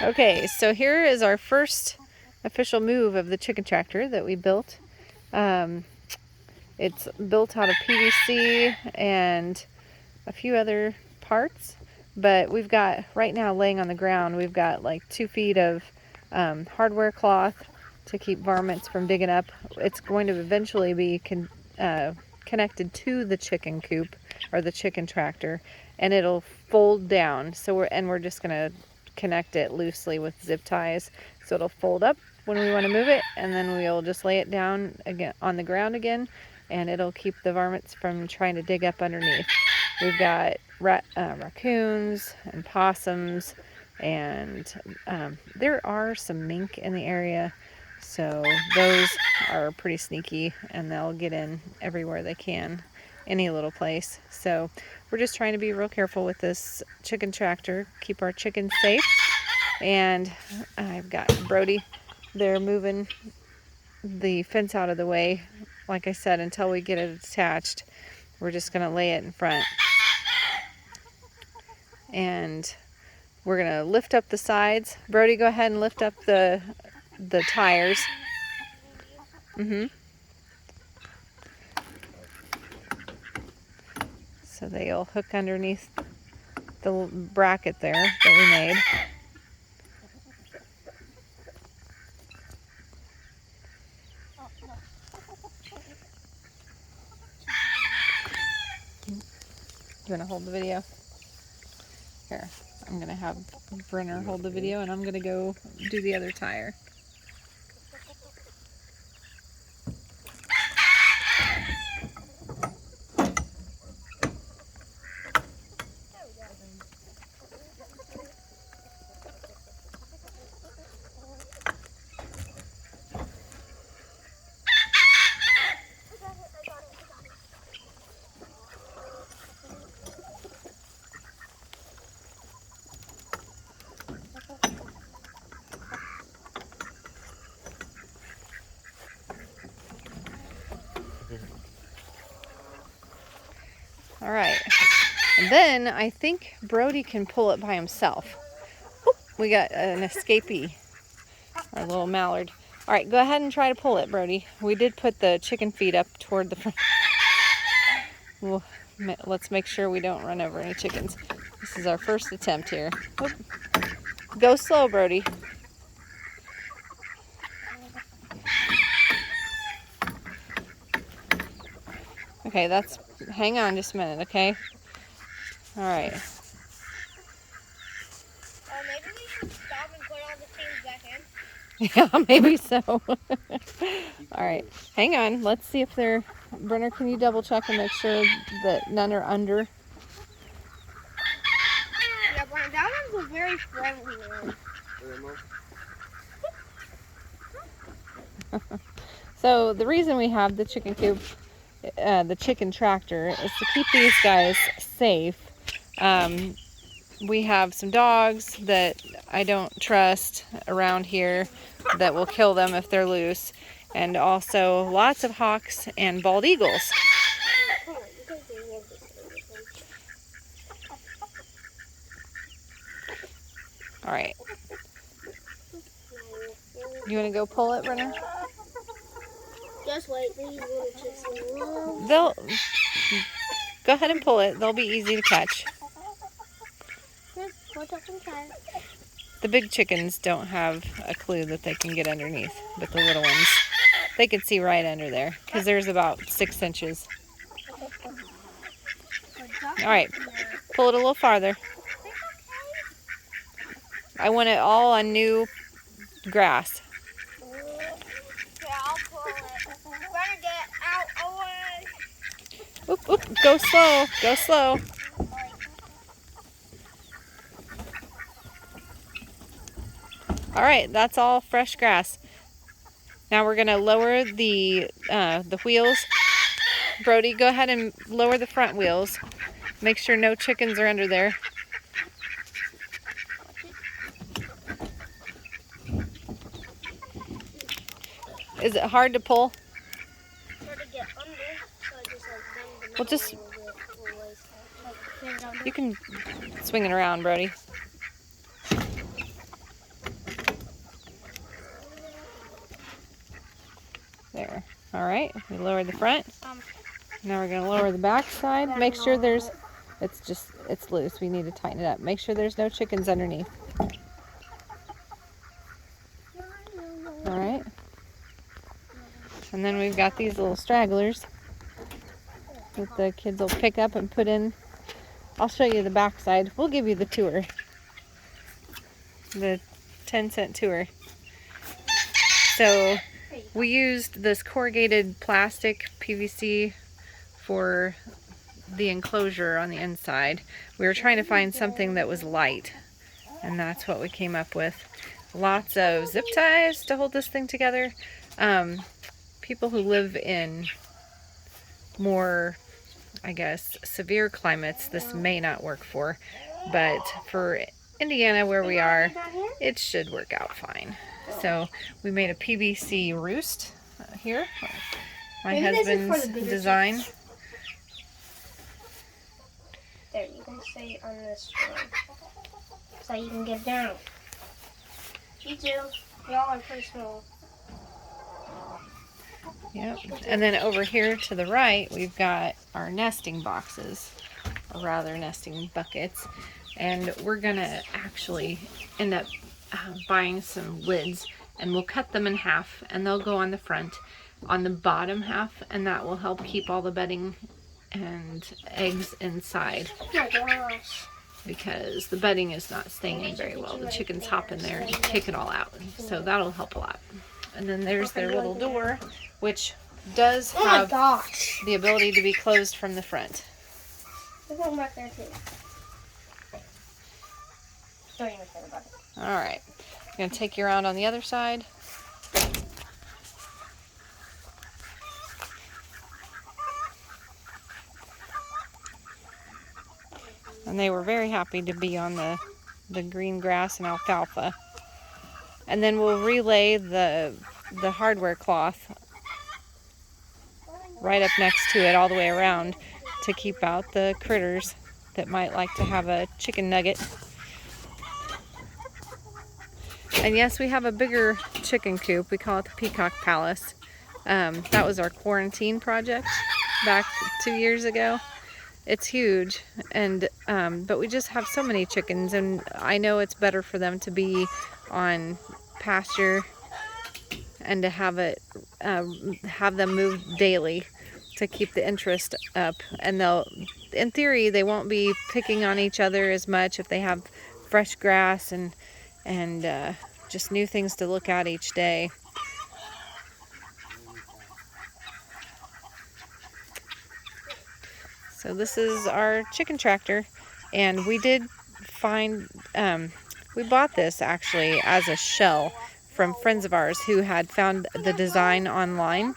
Okay, so here is our first official move of the chicken tractor that we built. It's built out of PVC and a few other parts, but we've got, right now laying on the ground, we've got like 2 feet of hardware cloth to keep varmints from digging up. It's going to eventually be connected to the chicken coop or the chicken tractor, and it'll fold down. So we're just gonna connect it loosely with zip ties, so it'll fold up when we want to move it, and then we'll just lay it down again on the ground again, and it'll keep the varmints from trying to dig up underneath. We've got raccoons and possums, and there are some mink in the area, so those are pretty sneaky and they'll get in everywhere they can, any little place. So we're just trying to be real careful with this chicken tractor, keep our chickens safe. And I've got Brody there moving the fence out of the way. Like I said, until we get it attached, we're just going to lay it in front. And we're going to lift up the sides. Brody, go ahead and lift up the tires. So they'll hook underneath the bracket there that we made. You want to hold the video? Here, I'm going to have Brenner hold the video, and I'm going to go do the other tire. All right, and then I think Brody can pull it by himself. Oop, we got an escapee, our little mallard. All right, go ahead and try to pull it, Brody. We did put the chicken feet up toward the front. Well, let's make sure we don't run over any chickens. This is our first attempt here. Oop. Go slow, Brody. Okay, hang on just a minute, okay? All right. Maybe we should stop and put all the things back in. Yeah, maybe so. All right, hang on. Let's see if they're... Brenner, can you double check and make sure that none are under? Yeah, Brian, that one's a very friendly one. So the reason we have the chicken coop, the chicken tractor, is to keep these guys safe. We have some dogs that I don't trust around here that will kill them if they're loose, and also lots of hawks and bald eagles. All right. You want to go pull it, Brenner? Just wait, these little chicks will They'll go ahead and pull it. They'll be easy to catch. The big chickens don't have a clue that they can get underneath, but the little ones, they can see right under there because there's about 6 inches. All right, pull it a little farther. I want it all on new grass. Yeah, I'll pull it. Better get out away. Oop, oop, go slow, go slow. All right, that's all fresh grass. Now we're gonna lower the wheels. Brody, go ahead and lower the front wheels. Make sure no chickens are under there. Is it hard to pull? Hard to get under, so I just bend Well, just you can swing it around, Brody. All right, we lowered the front. Um, Now we're gonna lower the back side. Make sure there's, it's loose. We need to tighten it up. Make sure there's no chickens underneath. All right. And then we've got these little stragglers that the kids will pick up and put in. I'll show you the back side. We'll give you the tour. The 10-cent tour. So we used this corrugated plastic PVC for the enclosure on the inside. We were trying to find something that was light, and that's what we came up with. Lots of zip ties to hold this thing together. People who live in more, I guess, severe climates, this may not work for, but for Indiana where we are, it should work out fine. So we made a PVC roost here. My husband's design. There, you can stay on this one. So you can get down. You too. Y'all are pretty small. Yep. And then over here to the right, we've got our nesting boxes, or rather nesting buckets. And we're gonna actually end up buying some lids, and we'll cut them in half, and they'll go on the front, on the bottom half, and that will help keep all the bedding and eggs inside. Oh my gosh. Because the bedding is not staying in very well. The chickens hop in there and kick it all out. So that'll help a lot. And then there's their little door, which does have the ability to be closed from the front. There's one back there too. Alright. I'm going to take you around on the other side. And they were very happy to be on the green grass and alfalfa. And then we'll relay the hardware cloth right up next to it all the way around to keep out the critters that might like to have a chicken nugget. And yes, we have a bigger chicken coop. We call it the Peacock Palace. That was our quarantine project back 2 years ago. It's huge, and but we just have so many chickens, and I know it's better for them to be on pasture and to have them move daily to keep the interest up. And in theory, they won't be picking on each other as much if they have fresh grass and just new things to look at each day. So this is our chicken tractor, and we did find, we bought this actually as a shell from friends of ours who had found the design online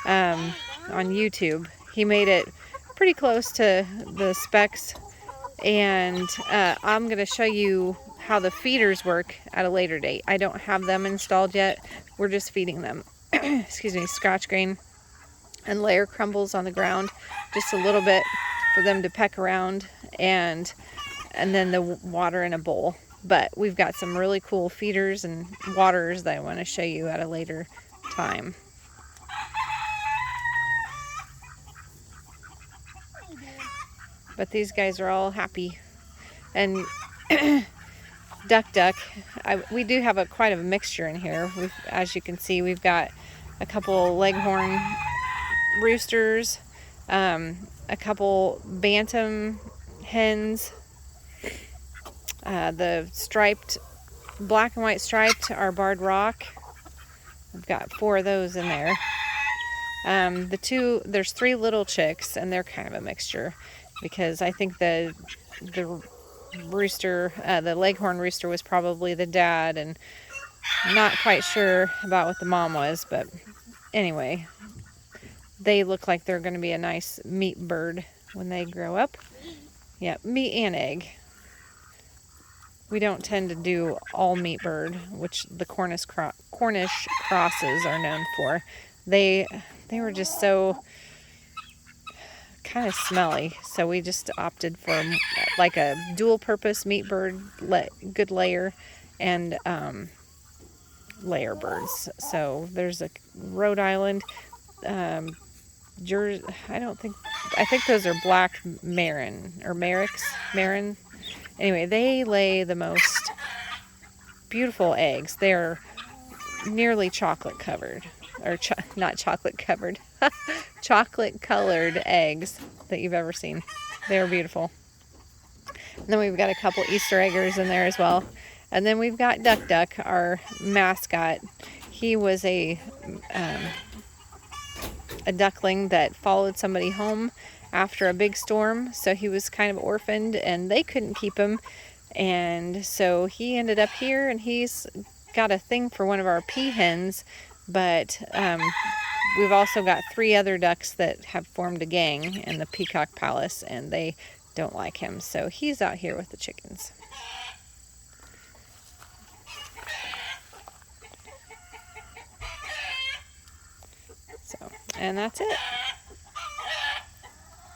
on YouTube. He made it pretty close to the specs, and I'm going to show you how the feeders work at a later date. I don't have them installed yet. We're just feeding them, excuse me, scotch grain and layer crumbles on the ground, just a little bit for them to peck around, and then the water in a bowl. But we've got some really cool feeders and waters that I want to show you at a later time. But these guys are all happy. And Duck, we do have quite a mixture in here. As you can see, we've got a couple leghorn roosters, a couple bantam hens, the striped, black and white striped are barred rock. I've got 4 of those in there. There's 3 little chicks, and they're kind of a mixture because I think the rooster, the leghorn rooster, was probably the dad, and I'm not quite sure about what the mom was, but anyway, they look like they're going to be a nice meat bird when they grow up. Yeah, meat and egg. We don't tend to do all meat bird, which the Cornish crosses are known for. They were just so kind of smelly, so we just opted for like a dual purpose meat bird, good layer, and layer birds. So there's a Rhode Island. I don't think, I think those are black Marin or Marin. Anyway, they lay the most beautiful eggs. They're nearly chocolate covered, or not chocolate covered, chocolate colored eggs that you've ever seen. They're beautiful. And then we've got a couple Easter eggers in there as well. And then we've got Duck Duck, our mascot. He was a duckling that followed somebody home after a big storm, so he was kind of orphaned and they couldn't keep him, and so he ended up here, and he's got a thing for one of our peahens, but we've also got 3 other ducks that have formed a gang in the Peacock Palace, and they don't like him, so he's out here with the chickens. So, and that's it.